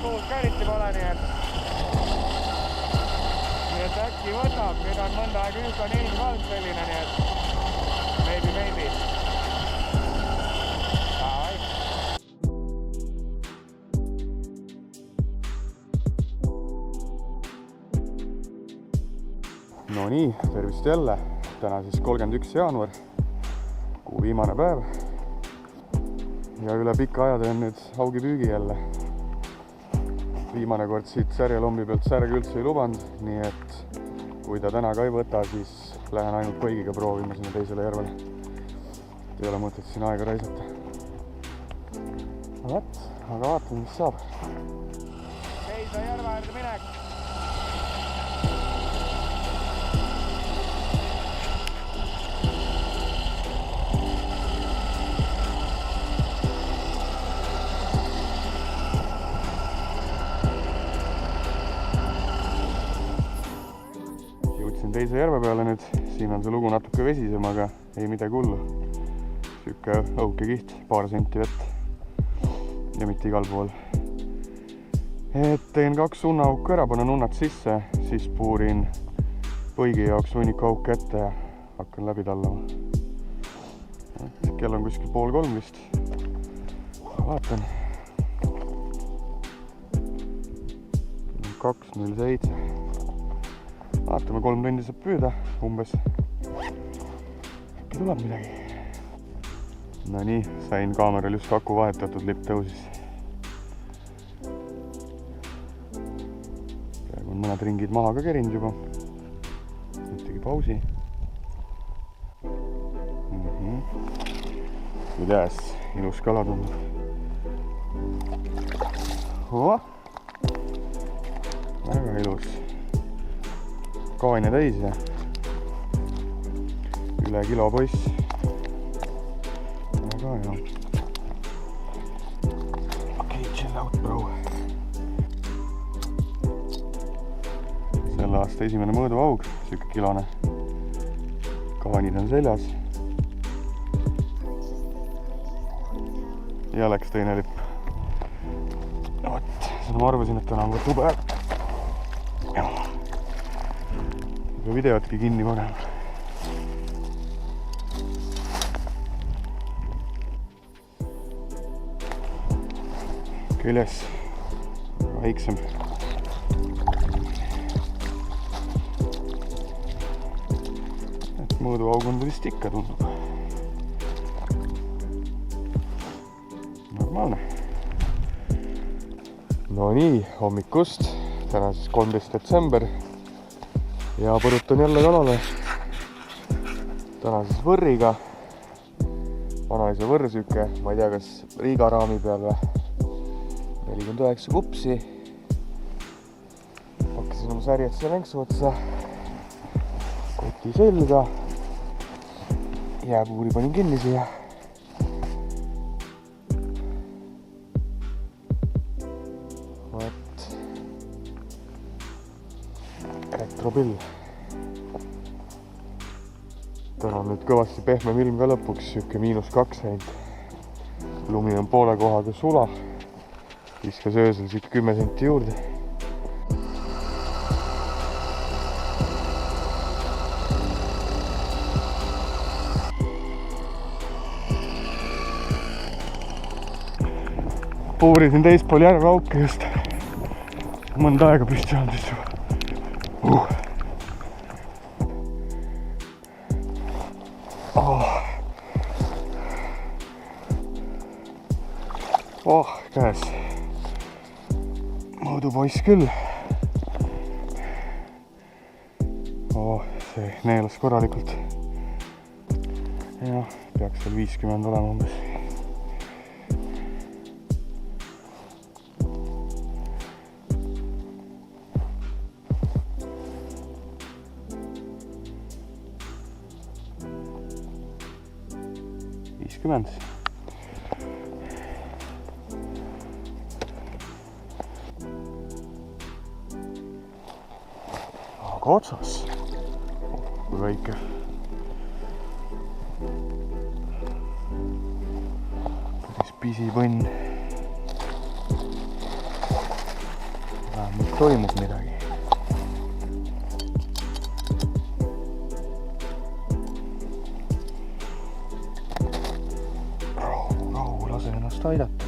suud ka eriti pole, nii et äkki võtab, nüüd on mõnda aega üldse ilm ka olnud selline, nii et maybe. No nii, tervist jälle. Täna siis 31. jaanuar, kuu viimane päev. Ja üle pika aja teen nüüd haugipüügi jälle. Viimane kord siit särjelombi pealt särge üldse ei lubanud, nii et kui ta täna ka ei võta, siis lähen ainult põigiga proovima sinna teisele järvele. Ei ole mõtet siin aega raisata. Aga vaatame, mis saab. Teise järve äärde minek. Teise järve peale nüüd, siin on see lugu natuke vesisem, aga ei midagi hullu. Süüke õuke kiht, paar senti vett ja mitte igal pool. Teen 2 unnaauku ära, panen unnad sisse, siis puurin põigi jaoks hunniku auke ette ja hakkan läbi tallama. Kell on kuskil 2:30 vist. Vaatan. 2:07. Vaatame, 3 tundi saab püüda umbes. Äkki tuleb midagi. No nii, sain kaameral just aku vahetatud, lipp tõusis. Praegu on mõned ringid maha ka kerinud juba. Nüüd tegi pausi. Kuidas? Ilus kala tundub. Väga ilus. Kaane täis ja üle kilo poiss. Väga hea. Okei, chill out, bro. Selle aasta esimene mõõduaug, siuke kilone. Kaanid on seljas. Ja läks teine lipp. Vot, seda ma arvasin, et täna on ka tube. Videotki kinni panema. Küljes väiksem. Et mõõduaugund vist ikka tundub. Normaalne. No nii, hommikust. Täna siis 13. detsember. Ja põrutan jälle kalale. Täna siis võrriga. Vanaisa võrsüüke, ma ei tea, kas Riiga raami peal või. 49 kupsi. Pakkisin oma särjetse länksu otsa. Koti selga. Jääpuuri panin kinni siia. Elektropill. Täna on nüüd kõvasti pehmem ilm ka lõpuks, siuke -2 häinud. Lumi on poole kohaga sula. Viskas öösel siit 10 senti juurde. Puurisin teispool järve auke just. Mõnda aega püsti olnud siis juba. Käes. Mõõdupoiss küll. See neelas korralikult. Ja peaks veel 50 olema umbes. Aga otsas. Kui väike. Päris pisipõnn. toimub midagi. Rahu, lase ennast aidata.